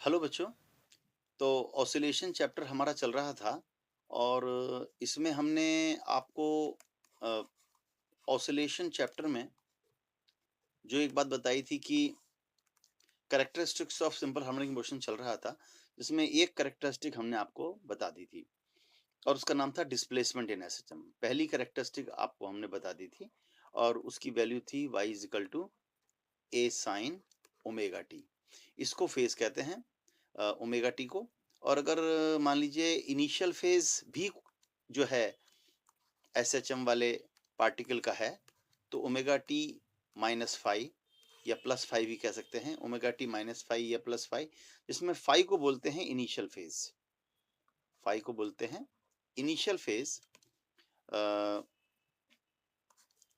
Hello बच्चों। तो oscillation chapter हमारा चल रहा था और इसमें हमने आपको ऑसिलेशन चैप्टर में जो एक बात बताई थी कि characteristics of simple harmonic motion चल रहा था, जिसमें एक कैरेक्टरिस्टिक हमने आपको बता दी थी और उसका नाम था डिस्प्लेसमेंट इन एसएचएम। पहली कैरेक्टरिस्टिक आपको हमने बता दी थी और उसकी वैल्यू थी y is equal to a sine omega t. इसको फेज कहते हैं, ओमेगा टी को। और अगर मान लीजिए इनिशियल फेज भी जो है एसएचएम वाले पार्टिकल का है, तो ओमेगा टी माइनस फाइव या प्लस फाइव भी कह सकते हैं, ओमेगा टी माइनस फाइव या प्लस फाइव, जिसमें फाइव को बोलते हैं इनिशियल फेज। फाइव को बोलते हैं इनिशियल फेज,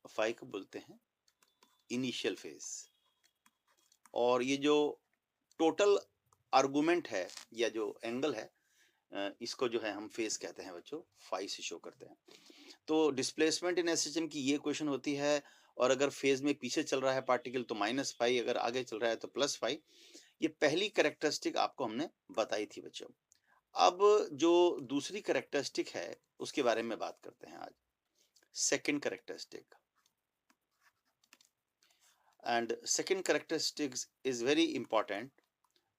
फाइव को बोलते हैं इनिशियल फेज। और ये जो टोटल आर्गुमेंट है या जो एंगल है, इसको जो है हम फेज कहते हैं बच्चों, फाइव से शो करते हैं। तो डिस्प्लेसमेंट इन एसएचएम की ये क्वेश्चन होती है, और अगर फेज में पीछे चल रहा है पार्टिकल तो माइनस फाइव, अगर आगे चल रहा है तो प्लस फाइव। ये पहली कैरेक्टरिस्टिक आपको हमने बताई थी बच्चों। अब जो दूसरी कैरेक्टरिस्टिक है उसके बारे में बात करते हैं आज। Second characteristic, and second characteristic is very important.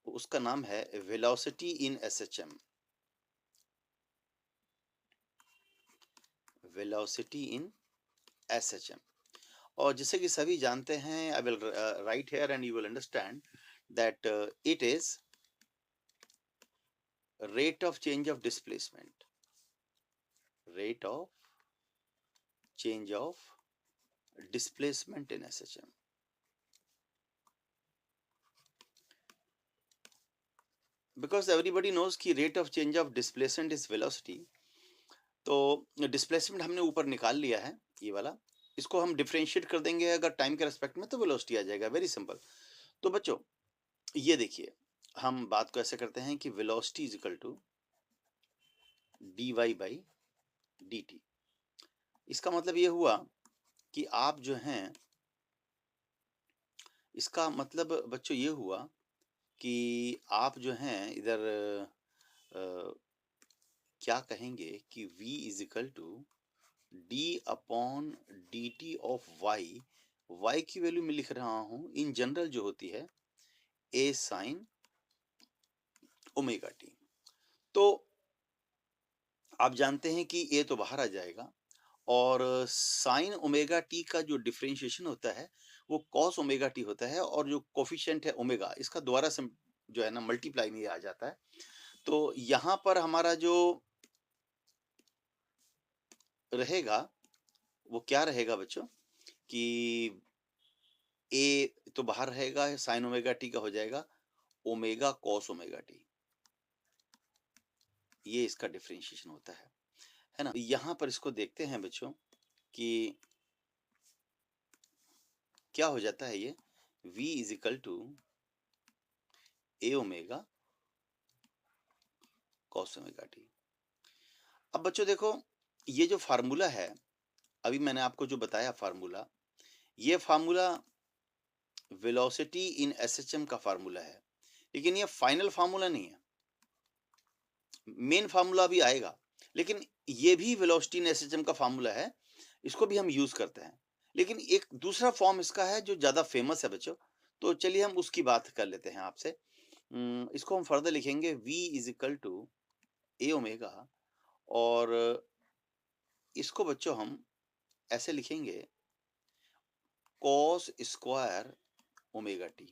उसका नाम है velocity in SHM. Velocity in SHM. और जैसे कि सभी जानते हैं, I will write here and you will understand that it is rate of change of displacement, rate of change of displacement in SHM. Because everybody knows कि rate of change of displacement is velocity, तो displacement हमने ऊपर निकाल लिया है, ये वाला। इसको हम डिफरेंशिएट कर देंगे अगर टाइम के रेस्पेक्ट में, तो वेलोसिटी आ जाएगा। Very simple. तो बच्चों ये देखिए, हम बात को ऐसे करते हैं कि velocity is equal to dy by dt। इसका मतलब ये हुआ कि आप जो हैं, इसका मतलब बच्चों ये हुआ कि आप जो हैं इधर क्या कहेंगे कि v is equal to d upon d t of y. Y की वैल्यू मैं लिख रहा हूं इन जनरल जो होती है ए साइन ओमेगा टी। तो आप जानते हैं कि ए तो बाहर आ जाएगा, और साइन ओमेगा टी का जो डिफरेंशिएशन होता है वो कॉस ओमेगा टी होता है, और जो कोफिशिएंट है ओमेगा, इसका दोबारा से जो है ना मल्टीप्लाई में आ जाता है। तो यहां पर हमारा जो रहेगा वो क्या रहेगा बच्चों कि ए तो बाहर रहेगा, साइन ओमेगा टी का हो जाएगा ओमेगा कॉस ओमेगा टी। ये इसका डिफरेंशिएशन होता है ना। यहां पर इसको देखते हैं बच्चों कि क्या हो जाता है ये v is equal to A omega cos omega t. अब बच्चों देखो, ये जो फार्मूला है, अभी मैंने आपको जो बताया फार्मूला, ये फार्मूला वेलोसिटी इन एसएचएम का फार्मूला है, लेकिन ये फाइनल फार्मूला नहीं है। मेन फार्मूला भी आएगा, लेकिन ये भी वेलोसिटी इन एसएचएम का फार्मूला है, इसको भी हम यूज करते हैं। लेकिन एक दूसरा फॉर्म इसका है जो ज्यादा फेमस है बच्चों, तो चलिए हम उसकी बात कर लेते हैं आपसे। इसको हम फर्दर लिखेंगे v is equal to A omega, और इसको बच्चों हम ऐसे लिखेंगे cos square omega T.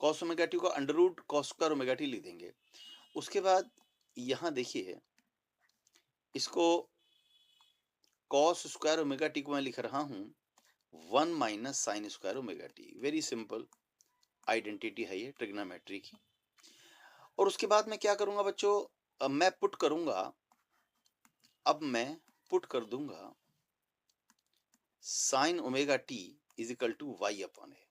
Cos omega T को under root cos square omega T लिख देंगे। उसके बाद यहां देखिए, इसको कॉस स्क्वायर ओमेगा टी को मैं लिख रहा हूं one minus sine square omega T. Very simple identity है ये ट्रिग्नोमेट्री की। और उसके बाद मैं क्या करूंगा बच्चों, अब मैं पुट करूंगा, अब मैं पुट कर दूंगा sine omega t is equal to y upon a.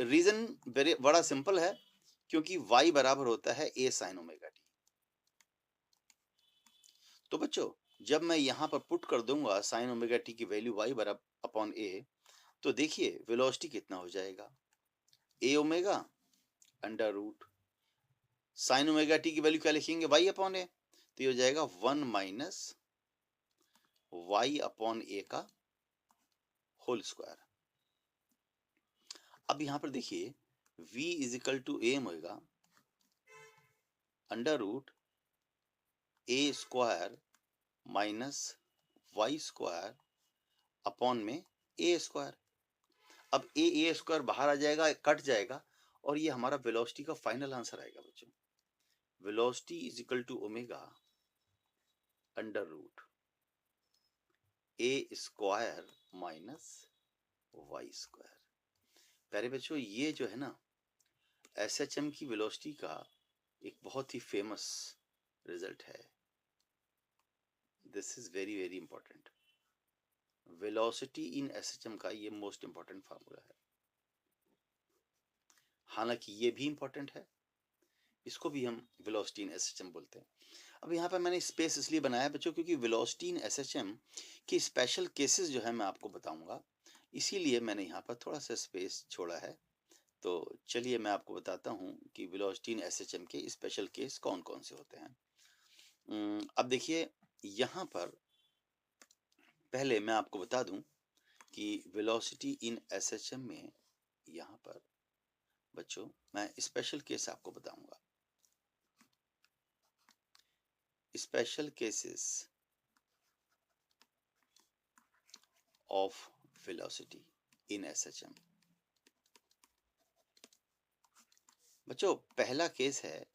Reason very बड़ा सिंपल है, क्योंकि y बराबर होता है a साइन ओमेगा टी। तो बच्चों जब मैं यहां पर पुट कर दूंगा साइन ओमेगा टी की वैल्यू y बराबर अपॉन a, तो देखिए वेलोसिटी कितना हो जाएगा, a omega under root sine omega t की वैल्यू क्या लिखेंगे, y अपॉन ए, तो ये हो जाएगा 1 माइनस y अपॉन ए का होल स्क्वायर। अब यहां पर देखिए v is equal to A omega under root a square minus y square upon में ए स्क्वायर। अब ए स्क्वायर बाहर आ जाएगा, कट जाएगा, और ये हमारा वेलोसिटी का फाइनल आंसर आएगा बच्चों। Velocity is equal to omega under root a square minus y square. प्यारे बच्चों, ये जो है ना एसएचएम की वेलोसिटी का एक बहुत ही फेमस रिजल्ट है। This is very very important. Velocity in SHM का ये मोस्ट इंपॉर्टेंट फार्मूला है। हालांकि ये भी इंपॉर्टेंट है, इसको भी हम वेलोसिटी इन एसएचएम बोलते हैं। अब यहाँ पर मैंने स्पेस इसलिए बनाया बच्चों क्योंकि वेलोसिटी इन एसएचएम की स्पेशल केसेस जो है मैं आपको बताऊंगा, इसीलिए मैंने यहाँ पर थोड़ा सा स्पेस छोड़ा है। तो चलिए मैं आपको बताता हूँ कि वेलोसिटी इन एसएचएम के स्पेशल केस कौन कौन से होते हैं। अब देखिए यहाँ पर पहले मैं आपको बता दूं कि वेलोसिटी इन एसएचएम में यहाँ पर बच्चों मैं स्पेशल केस आपको बताऊंगा। Special cases of velocity in SHM. बच्चों पहला केस है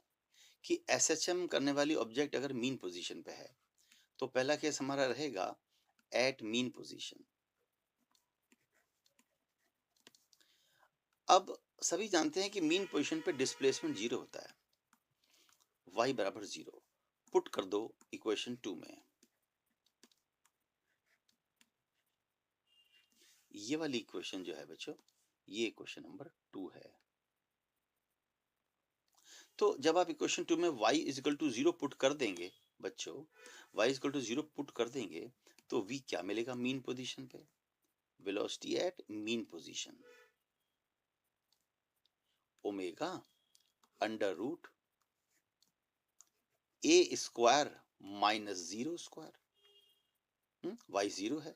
कि एसएचएम करने वाली ऑब्जेक्ट अगर मीन पोजीशन पे है, तो पहला केस हमारा रहेगा एट मीन पोजीशन। अब सभी जानते हैं कि मीन पोजीशन पे डिस्प्लेसमेंट 0 होता है, y बराबर 0 पुट कर दो इक्वेशन 2 में। ये वाली इक्वेशन जो है बच्चों, ये इक्वेशन नंबर 2 है। तो जब आप इक्वेशन 2 में y is equal to 0 put कर देंगे बच्चों, y is equal to 0 put कर देंगे, तो v क्या मिलेगा मीन पोजीशन पे, velocity at mean position omega under root a square minus 0 square. y 0 है।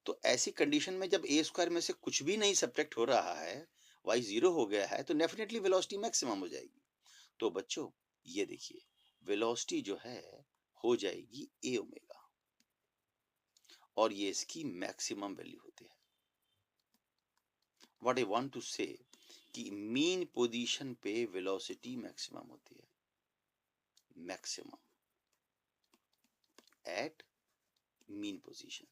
तो ऐसी कंडीशन में जब ए स्क्वायर में से कुछ भी नहीं सब्ट्रैक्ट हो रहा है, y 0 हो गया है, तो डेफिनेटली वेलोसिटी मैक्सिमम हो जाएगी। तो बच्चों ये देखिए वेलोसिटी जो है हो जाएगी ए ओमेगा, और ये इसकी मैक्सिमम वैल्यू होती है। What I want to say कि मीन पोजीशन पे वेलोसिटी मैक्सिमम होती है, maximum at mean position.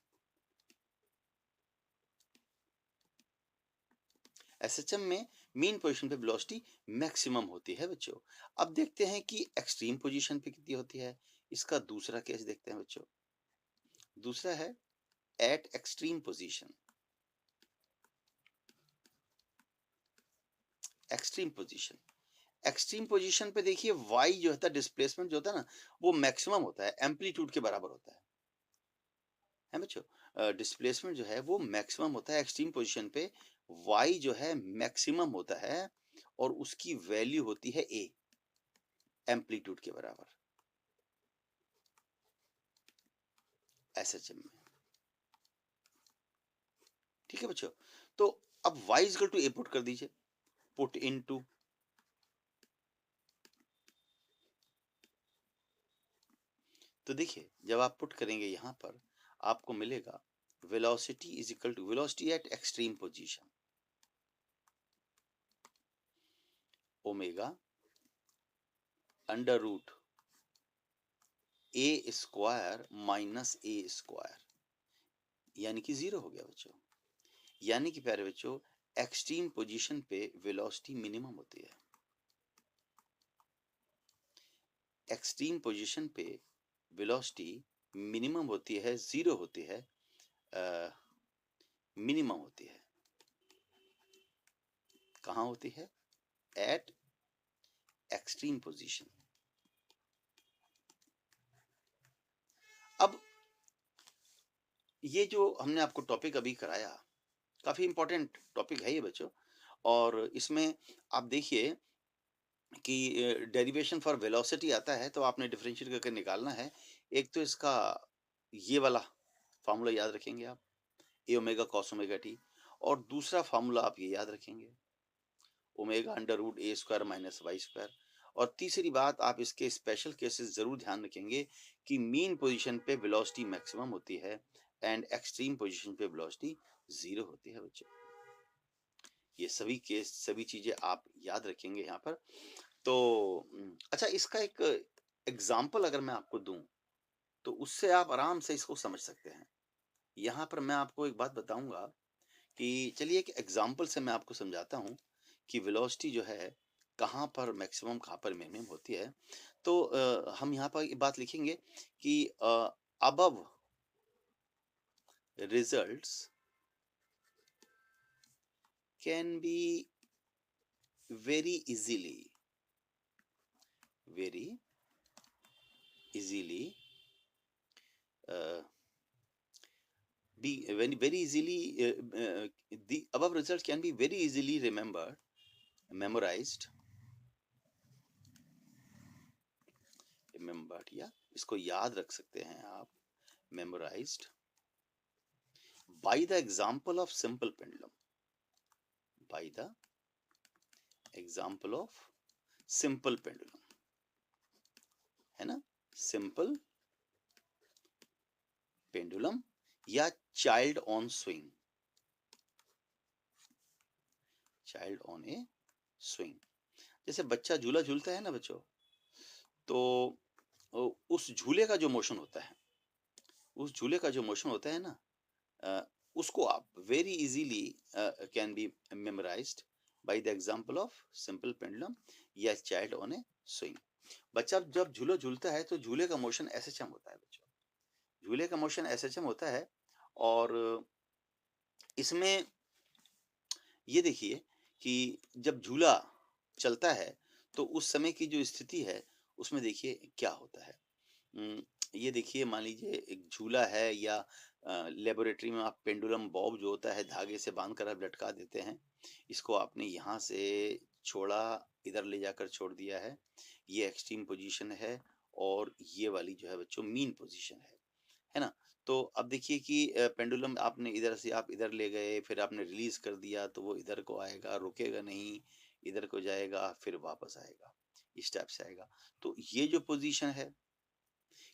SHM में मीन पोजीशन पे वेलोसिटी मैक्सिमम होती है बच्चों। अब देखते हैं कि एक्सट्रीम पोजीशन पे कितनी होती है। इसका दूसरा केस देखते हैं बच्चों। दूसरा है eight extreme position. Extreme position, extreme position पे देखिए y जो होता है डिस्प्लेसमेंट जो होता है ना, वो मैक्सिमम होता है, एम्पलीट्यूड के बराबर होता है बच्चों। डिस्प्लेसमेंट जो है वो मैक्सिमम होता है एक्सट्रीम पोजीशन पे, y जो है मैक्सिमम होता है, और उसकी वैल्यू होती है a, एम्पलीट्यूड के बराबर एसएचएम में। ठीक है बच्चों, तो अब y equal to a put कर दीजिए, पुट इनटू, तो देखिए जब आप पुट करेंगे यहां पर आपको मिलेगा velocity is equal to velocity at extreme position omega under root a square minus a square, यानी कि 0 हो गया बच्चों। यानी कि प्यारे बच्चों एक्सट्रीम पोजीशन पे वेलोसिटी मिनिमम होती है। एक्सट्रीम पोजीशन पे वेलोसिटी मिनिमम होती है, 0 होती है, मिनिमम होती है। कहां होती है, एट एक्सट्रीम पोजीशन। अब ये जो हमने आपको टॉपिक अभी कराया, काफी इंपॉर्टेंट टॉपिक है ये बच्चों, और इसमें आप देखिए कि डेरिवेशन फॉर वेलोसिटी आता है तो आपने डिफरेंशिएट करके निकालना है। एक तो इसका ये वाला फ़ॉर्मूला याद रखेंगे आप, ए ओमेगा कॉस ओमेगा टी, और दूसरा फ़ॉर्मूला आप ये याद रखेंगे, omega under root a square minus y square. और तीसरी बात आप इसके स्पेशल केसेस ज़रूर ध्यान रखेंगे कि मीन पोज़ीशन पे वेलोसिटी मैक्सिमम होती है एंड एक्सट्रीम पोज़ीशन पे वेलोसिटी 0 होती है बच्चों। ये सभी केस, सभी चीज़ें आप याद रखेंगे यहाँ पर। तो अच्छा, इसका एक एग्ज़ाम्पल अगर मैं आपको दूँ, तो उससे आप आराम से इसको समझ सकते हैं। यहाँ पर मैं आपको एक बात बताऊँगा कि चलिए एक एग्ज़ाम्पल से मैं आपको समझाता हूँ कि वेलोसिटी जो है, कहाँ पर मैक्सिमम, कहाँ पर मिनिमम होती है। तो हम यहाँ पर ये बात लिखेंगे कि above results can be very very easily uh, be when very easily the above results can be very easily memorized, या इसको याद रख सकते हैं आप, memorized by the example of simple pendulum, by the example of simple pendulum, है ना, simple pendulum या child on swing, child on a swing। जैसे बच्चा झूला झूलता है ना बच्चों, तो उस झूले का जो मोशन होता है, उस झूले का जो मोशन होता है ना, अ, उसको आप very easily can be memorised by the example of simple pendulum या चाइल्ड ऑन ए स्विंग। बच्चा जब झूला झूलता है तो झूले का मोशन एसएचएम होता है बच्चों, झूले का मोशन एसएचएम होता है। और इसमें ये देखिए कि जब झूला चलता है तो उस समय की जो स्थिति है उसमें देखिए क्या होता है। ये देखिए, मान लीजिए एक झूला है या लेबोरेटरी में आप पेंडुलम बॉब जो होता है धागे से बांध कर आप लटका देते हैं। इसको आपने यहाँ से छोड़ा, इधर ले जाकर छोड़ दिया है। ये एक्सट्रीम पोजीशन है और ये वाली जो है बच्चों मीन पोजीशन है ना? तो अब देखिए कि पेंडुलम आपने इधर से आप इधर ले गए, फिर आपने रिलीज कर दिया तो वो इधर को आएगा, रुकेगा नहीं, इधर को जाएगा, फिर वापस आएगा, इस टाइप से आएगा। तो ये जो पोजीशन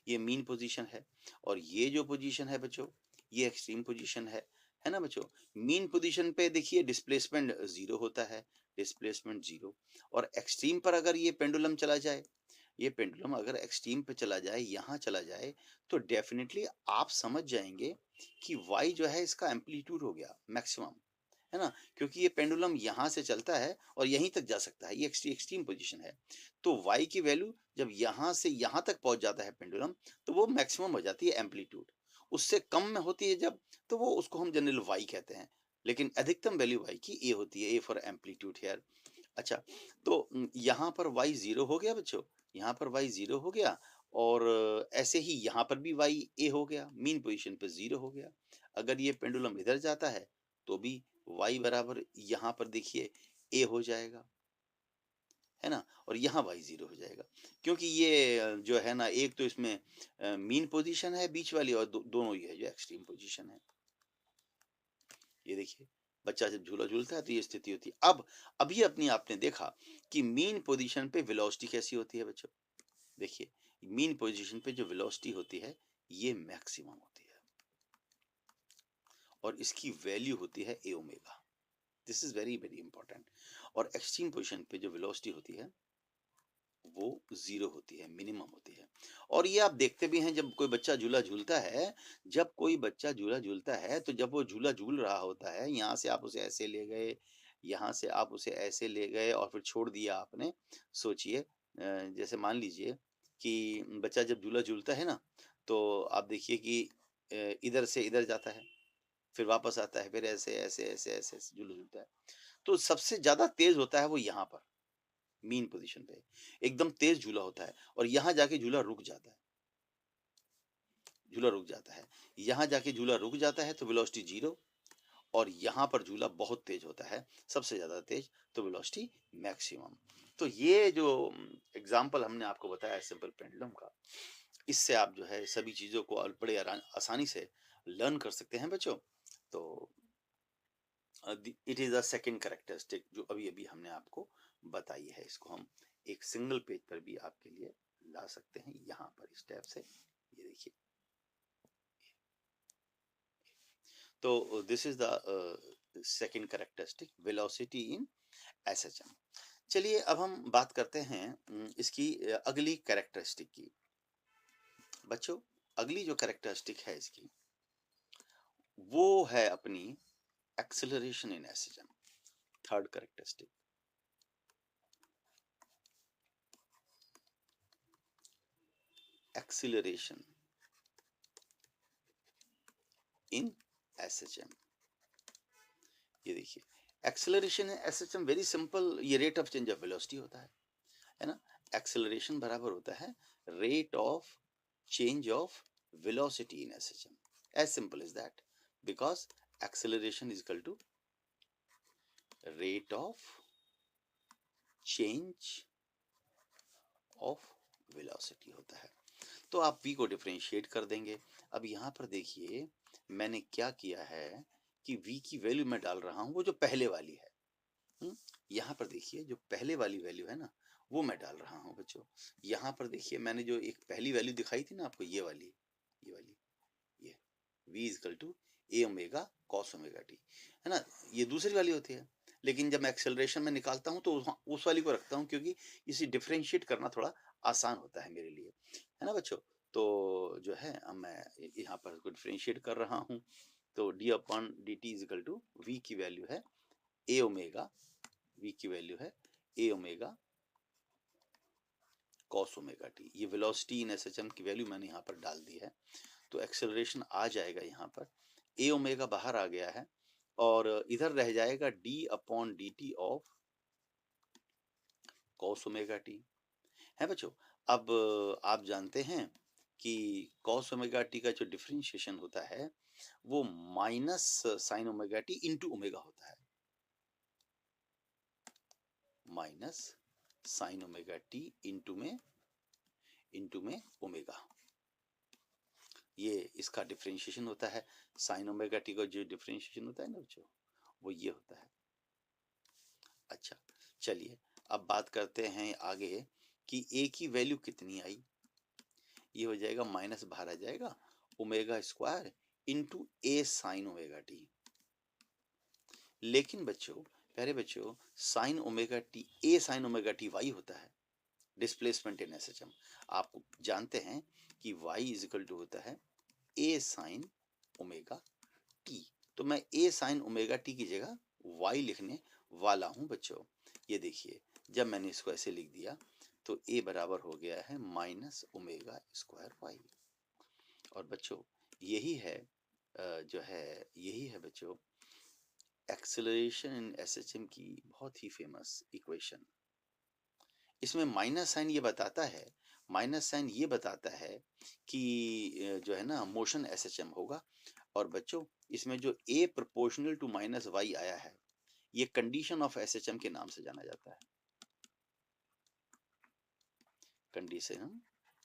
ये मीन पोजीशन है, और ये जो पोजीशन है बच्चों, ये एक्सट्रीम पोजीशन है ना बच्चों? मीन पोजीशन पे देखिए डिस्प्लेसमेंट 0 होता है, डिस्प्लेसमेंट 0। और एक्सट्रीम पर अगर ये पेंडुलम चला जाए, ये पेंडुलम अगर एक्सट्रीम पे चला जाए, यहाँ चला जाए, तो डेफिनिटली आप समझ जाएँगे कि y जो है इसका एम्पलीट्यूड हो गया मैक्सिमम, है ना? क्योंकि ये पेंडुलम यहाँ से चलता है और यहीं तक जा सकता है, ये एक्सट्रीम पोजीशन है। तो y की वैल्यू जब यहाँ से यहाँ तक पहुँच जाता है पेंडुलम, तो वो मैक्सिमम हो जाती है एम्पलीट्यूड। उससे कम में होती है जब, तो वो उसको हम जनरल y कहते हैं। लेकिन अधिकतम वैल्यू y की a होती है, a फॉर एम्पलीट्यूड हियर। अच्छा, तो यहाँ पर y 0 हो गया बच्चों, यहाँ पर y 0 हो गया, और ऐसे ही यहाँ पर भी y a हो गया, मीन पोजीशन पे 0 हो गया। अगर ये पेंडुलम इधर जाता है, तो भी y बराबर यहाँ पर देखिए a हो जाएगा, है ना? और यहाँ y 0 हो जाएगा। क्योंकि ये जो है ना, एक तो इसमें मीन पोजीशन है बीच वाली, और दोनों ही है जो एक्सट्रीम पोजीशन है। ये देखिए, बच्चा जब झूला झूलता है तो ये स्थिति होती है। अब अभी अपनी आपने देखा कि मीन पोजीशन पे वेलोसिटी कैसी होती है बच्चों। देखिए, मीन पोजीशन पे जो वेलोसिटी होती है, ये मैक्सिमम होती है, और इसकी वैल्यू होती है ए omega. This is very very important. और एक्सट्रीम पोजीशन पे जो वेलोसिटी होती है, वो 0 होती है, मिनिमम होती है। और ये आप देखते भी हैं, जब कोई बच्चा झूला झूलता है, जब कोई बच्चा झूला झूलता है, तो जब वो झूला झूल रहा होता है, यहाँ से आप उसे ऐसे ले गए, यहाँ से आप उसे ऐसे ले गए और फिर छोड़ दिया आपने। सोचिए, जैसे मान लीजिए कि बच्चा जब झूला झूलता है ना, तो आप देखिए कि इधर से इधर जाता है, फिर वापस आता है, फिर ऐसे, ऐसे, ऐसे, ऐसे, ऐसे झूला झूलता है। तो सबसे ज़्यादा तेज़ होता है वो यहाँ पर। मीन पोजीशन पे एकदम तेज झूला होता है, और यहाँ जाके झूला रुक जाता है, झूला रुक जाता है। यहाँ जाके झूला रुक जाता है तो वेलोसिटी 0, और यहाँ पर झूला बहुत तेज होता है, सबसे ज़्यादा तेज, तो वेलोसिटी मैक्सिमम। तो ये जो एग्ज़ाम्पल हमने आपको बताया सिंपल पेंडुलम का, इससे आप जो है सभी चीज़ों को बड़े आसानी से लर्न कर सकते हैं बच्चों। तो it is the second characteristic जो अभी-अभी हमने आपको बताई है। इसको हम एक सिंगल पेज पर भी आपके लिए ला सकते हैं यहाँ पर इस टैब से। ये देखिए। तो this is the second characteristic velocity in SHM. चलिए अब हम बात करते हैं इसकी अगली कैरेक्टरिस्टिक की। बच्चों, अगली जो कैरेक्टरिस्टिक है इसकी, वो है अपनी acceleration in SHM. Third characteristic, acceleration in SHM. ये देखिए, acceleration in SHM very simple, ये rate of change of velocity होता है ना। एक्सेलरेशन बराबर होता है rate of change of velocity in SHM, as simple as that, because acceleration is equal to rate of change of velocity होता है। तो आप v को डिफरेंशिएट कर देंगे। अब यहाँ पर देखिए मैंने क्या किया है कि v की वैल्यू मैं डाल रहा हूँ वो जो पहले वाली है। यहाँ पर देखिए जो पहले वाली वैल्यू है ना, वो मैं डाल रहा हूँ बच्चों। यहाँ पर देखिए मैंने जो एक पहली वैल्यू दिखाई थी ना आपको, ये वाली, ये v is equal to A omega cos omega t, है ना। ये दूसरी वाली होती है, लेकिन जब मैं एक्सेलरेशन में निकालता हूँ तो उस वाली को रखता हूँ, क्योंकि इसे डिफरेंशिएट करना थोड़ा आसान होता है मेरे लिए, है ना बच्चों। तो जो है अब मैं यहाँ पर इसको डिफरेंशिएट कर रहा हूँ। तो d upon d t is equal to v की वैल्यू है ए ओमेगा, v की वैल्यू है ए ओमेगा कॉस ओमेगा टी। ये वेलोसिटी इन एसएचएम की वैल्यू मैंने यहाँ पर डाल दी है। तो एक्सेलरेशन आ जाएगा यहाँ पर, ए ओमेगा बाहर आ गया है और इधर रह जाएगा D upon d t of cos omega t, है बच्चों। अब आप जानते हैं कि कॉस ओमेगा टी का जो डिफरेंशिएशन होता है वो minus sign omega T into omega होता है, minus sign omega T into में ओमेगा। ये इसका डिफरेंशिएशन होता है। साइन ओमेगा टी का जो डिफरेंशिएशन होता है ना बच्चों, वो ये होता है। अच्छा, चलिए अब बात करते हैं आगे कि ए की वैल्यू कितनी आई। ये हो जाएगा माइनस बाहर आ जाएगा ओमेगा स्क्वायर इंटू ए साइन ओमेगा टी। लेकिन बच्चों, प्यारे बच्चों, साइन ओमेगा टी, ए साइन ओमेगा टी वाई होता है, डिस्प्लेसमेंट इन एसएचएम। आप जानते हैं कि वाई इज इक्वल टू होता है ए साइन ओमेगा टी। तो मैं ए साइन ओमेगा टी की जगह वाई लिखने वाला हूं बच्चों। ये देखिए जब मैंने इसको ऐसे लिख दिया तो ए बराबर हो गया है माइनस ओमेगा स्क्वायर वाई। और बच्चों यही है जो है, यही है बच्चों एक्सेलरेशन इन एसएचएम की बहुत ही फेमस इक्वेशन। इसमें माइनस साइन ये बताता है, माइनस साइन ये बताता है कि जो है ना मोशन एसएचएम होगा। और बच्चों इसमें जो a proportional to minus y आया है, ये कंडीशन ऑफ एसएचएम के नाम से जाना जाता है, condition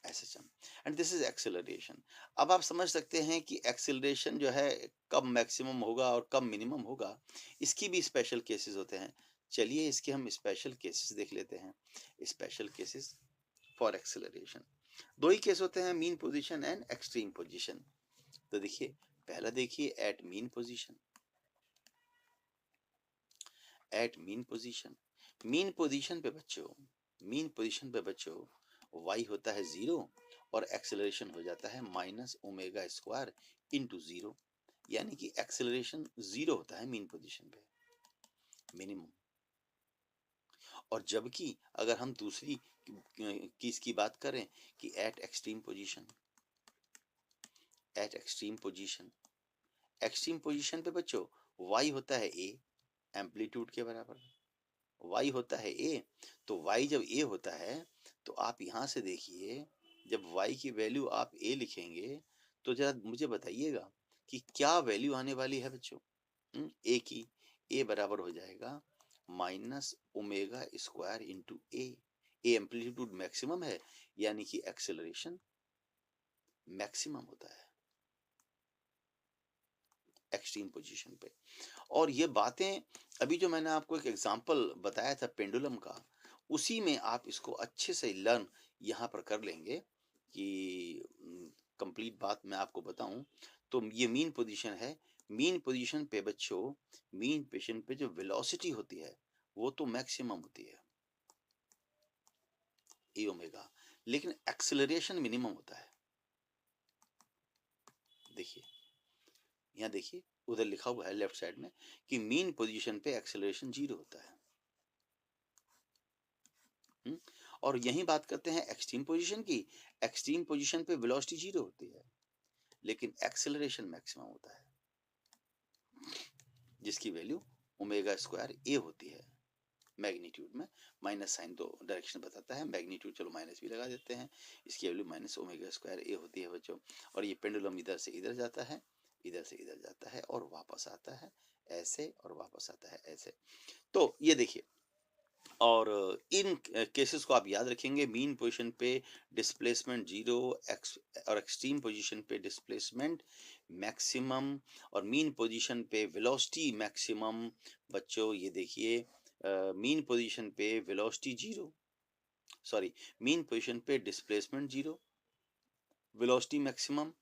SHM, and this is acceleration. अब आप समझ सकते हैं कि एक्सेलरेशन जो है कब मैक्सिमम होगा और कब मिनिमम होगा, इसकी भी स्पेशल केसेस होते हैं। चलिए इसके हम स्पेशल केसेस देख लेते हैं। स्पेशल केसेस फॉर एक्सेलरेशन, दो ही केस होते हैं, mean position and extreme position. तो देखिए पहला देखिए at mean position, at mean position, mean position पे बच्चों, मीन पोजीशन पे बच्चों y होता है 0 और एक्सेलरेशन हो जाता है माइनस ओमेगा स्क्वायर इंटू 0, यानी कि एक्सेलरेशन 0 होता है मीन पोजीशन पे, मिनिमम। और जबकि अगर हम दूसरी केस की बात करें कि eight extreme position, eight extreme position, extreme position पे बच्चों y होता है a एम्पलीट्यूड के बराबर, y होता है a। तो y जब a होता है तो आप यहाँ से देखिए जब y की वैल्यू आप a लिखेंगे तो जरा मुझे बताइएगा कि क्या वैल्यू आने वाली है बच्चों। ए की, ए बराबर हो जाएगा minus omega square into A. A amplitude maximum है, यानी कि एक्सेलरेशन मैक्सिमम होता है एक्सट्रीम पोजीशन पे। और ये बातें अभी जो मैंने आपको एक एग्जांपल बताया था पेंडुलम का, उसी में आप इसको अच्छे से लर्न यहाँ पर कर लेंगे कि कंप्लीट बात मैं आपको बताऊं तो ये मीन पोजीशन है। मीन पोजीशन पे बच्चों, मीन पोजीशन पे जो वेलोसिटी होती है वो तो मैक्सिमम होती है ए ओमेगा, लेकिन एक्सेलरेशन मिनिमम होता है। देखिए यहाँ देखिए, उधर लिखा हुआ है लेफ्ट साइड में कि मीन पोजीशन पे एक्सेलरेशन 0 होता है। हुँ? और यहीं बात करते हैं एक्सट्रीम पोजीशन की। एक्सट्रीम पोजीशन पे वेलोसिटी 0 होती है, लेकिन एक्सेलरेशन मैक्सिमम होता है, जिसकी वैल्यू ओमेगा स्क्वायर ए होती है मैग्नीट्यूड में। माइनस साइन तो डायरेक्शन बताता है, मैग्नीट्यूड चलो माइनस भी लगा देते हैं। इसकी वैल्यू माइनस ओमेगा स्क्वायर ए होती है बच्चों। और ये पेंडुलम इधर से इधर जाता है, इधर से इधर जाता है और वापस आता है ऐसे, और वापस आता है ऐसे। तो ये देखिए, और इन केसेस को आप याद रखेंगे। मीन पोजीशन पे डिस्प्लेसमेंट 0, एक्स और एक्सट्रीम पोजीशन पे डिस्प्लेसमेंट मैक्सिमम, और मीन पोजीशन पे वेलोसिटी मैक्सिमम। बच्चों ये देखिए, मीन पोजीशन पे वेलोसिटी 0, सॉरी, मीन पोजीशन पे डिस्प्लेसमेंट 0, वेलोसिटी मैक्सिमम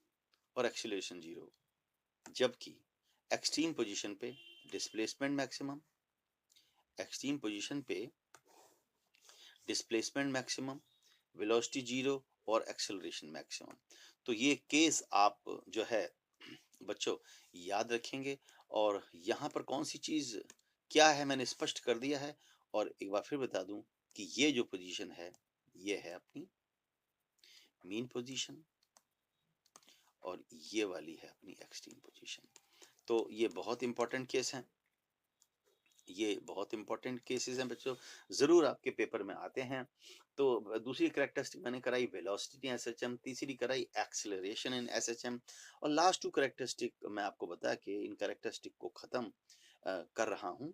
और एक्सीलरेशन 0। जबकि एक्सट्रीम पोजीशन पे डिस्प्लेसमेंट मैक्सिमम, एक्सट्रीम पोजीशन पे डिस्प्लेसमेंट मैक्सिमम, वेलोसिटी 0 और एक्सेलरेशन मैक्सिमम। तो ये केस आप जो है बच्चों याद रखेंगे। और यहाँ पर कौन सी चीज क्या है मैंने स्पष्ट कर दिया है। और एक बार फिर बता दूं कि ये जो पोजीशन है ये है अपनी मीन पोजीशन, और ये वाली है अपनी एक्सट्रीम पोजीशन। तो ये बहुत इंपॉर्टेंट केस है, ये बहुत इंपॉर्टेंट केसेस हैं बच्चों, जरूर आपके पेपर में आते हैं। तो दूसरी कैरेक्टरिस्टिक मैंने कराई वेलोसिटी इन एसएचएम, तीसरी कराई एक्सेलरेशन इन एसएचएम, और लास्ट टू कैरेक्टरिस्टिक मैं आपको बताया कि इन कैरेक्टरिस्टिक को खत्म कर रहा हूं।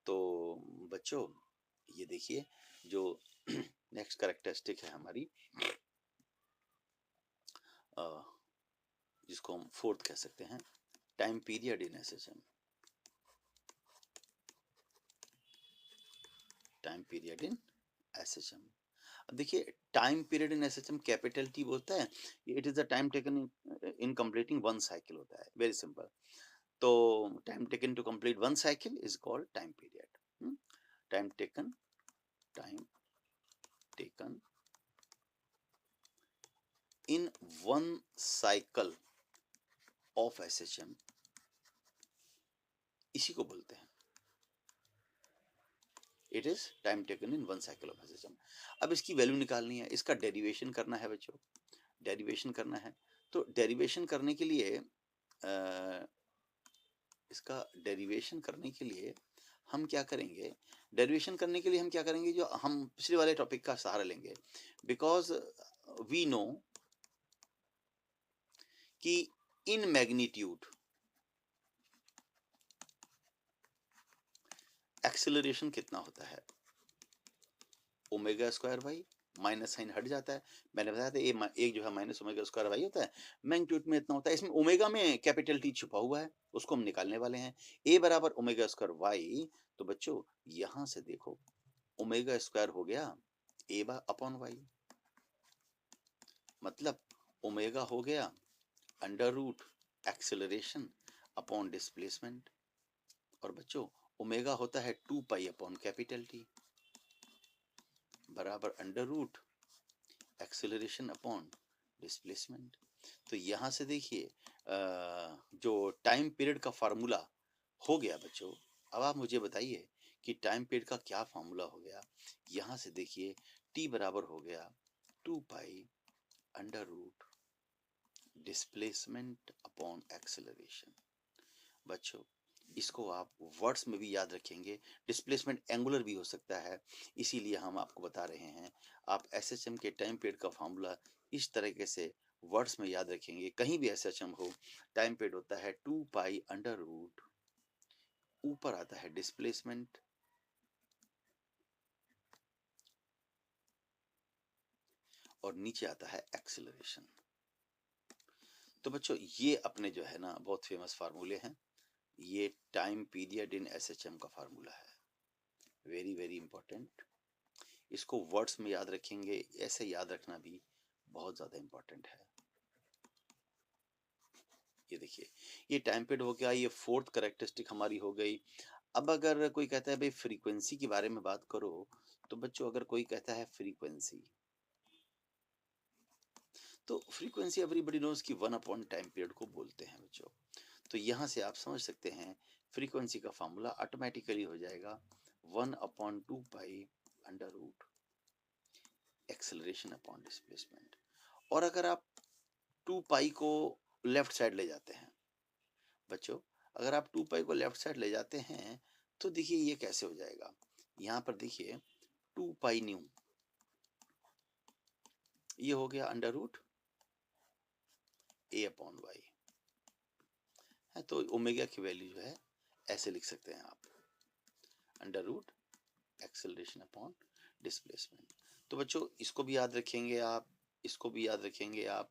तो बच्चों ये देखिए, जो नेक्स्ट कैरेक्टरिस्टिक है हमारी, अ, जिसको हम फोर्थ कह सकते हैं, time period in SHM. Time period in SHM, देखिए time period in SHM capital T बोलता है, it is the time taken in completing one cycle होता है, वेरी सिंपल। तो time taken to complete one cycle is called time period. Time taken, time taken in one cycle of SHM, इसी को बोलते हैं, it is time taken in one cycle of SHM. अब इसकी value निकालनी है, इसका डेरिवेशन करना है बच्चों, डेरिवेशन करना है। तो डेरिवेशन करने के लिए इसका डेरिवेशन करने के लिए हम क्या करेंगे, डेरिवेशन करने के लिए हम क्या करेंगे, जो हम पिछले वाले टॉपिक का सहारा लेंगे। बिकॉज वी नो कि इन मैग्नीट्यूड एक्सेलरेशन कितना होता है, omega square y, minus sine हट जाता है। मैंने बताया था एक जो है माइनस ओमेगा स्क्वायर वाई होता है, मैग्नीट्यूड में इतना होता है। इसमें ओमेगा में कैपिटल टी छुपा हुआ है, उसको हम निकालने वाले हैं। ए बराबर ओमेगा स्क्वायर वाई, तो बच्चों यहां से देखो, ओमेगा स्क्वायर हो गया ए बा अपॉन वाई, मतलब ओमेगा हो गया under root acceleration upon displacement. और बच्चों ओमेगा होता है 2 पाई अपॉन कैपिटल टी बराबर under root acceleration upon displacement. तो यहां से देखिए, जो टाइम पीरियड का फार्मूला हो गया बच्चों, अब आप मुझे बताइए कि टाइम पीरियड का क्या फार्मूला हो गया। यहां से देखिए टी बराबर हो गया 2 pi under root displacement upon acceleration. बच्चों इसको आप वर्ड्स में भी याद रखेंगे, डिस्प्लेसमेंट एंगुलर भी हो सकता है, इसीलिए हम आपको बता रहे हैं। आप एसएचएम के टाइम पीरियड का फार्मूला इस तरीके से वर्ड्स में याद रखेंगे, कहीं भी एसएचएम हो, टाइम पीरियड होता है 2 पाई अंडर रूट ऊपर आता है डिस्प्लेसमेंट, और नीचे आता है एक्सेलरेशन। तो बच्चों ये अपने जो है ना बहुत फेमस फार्मूले हैं। ये टाइम पीरियड इन एसएचएम का फार्मूला है, वेरी वेरी इंपॉर्टेंट। इसको वर्ड्स में याद रखेंगे, ऐसे याद रखना भी बहुत ज्यादा इंपॉर्टेंट है। ये देखिए, ये टाइम पीरियड हो गया, ये फोर्थ कैरेक्टरिस्टिक हमारी हो गई। अब अगर कोई कहता है भाई फ्रीक्वेंसी के बारे में बात करो, तो बच्चों अगर कोई कहता है फ्रीक्वेंसी, तो फ्रीक्वेंसी एवरीबॉडी नोज की 1 अपॉन टाइम पीरियड को बोलते हैं बच्चों। तो यहाँ से आप समझ सकते हैं फ्रीक्वेंसी का फॉर्मूला ऑटोमेटिकली हो जाएगा 1/2 pi under root acceleration upon displacement. और अगर आप 2 पाई को लेफ्ट साइड ले जाते हैं बच्चों, अगर आप 2 पाई को लेफ्ट साइड ले जाते हैं तो देखिए ये कैसे हो जाएगा। यहाँ पर देखिए 2 पाई न्यू, ये हो गया अंडर रूट ए अपॉन वाई है। तो ओमेगा की वैल्यू जो है ऐसे लिख सकते हैं आप, under root acceleration upon displacement. तो बच्चों इसको भी याद रखेंगे आप, इसको भी याद रखेंगे आप,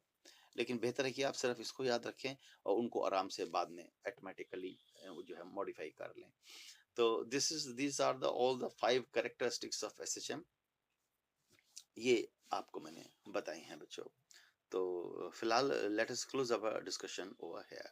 लेकिन बेहतर है कि आप सिर्फ इसको याद रखें और उनको आराम से बाद में ऑटोमेटिकली जो है मॉडिफाई कर लें। तो these are the all the 5 characteristics of SHM, ये आपको मैंने बताई हैं बच्चों। तो फिलहाल let us close our discussion over here.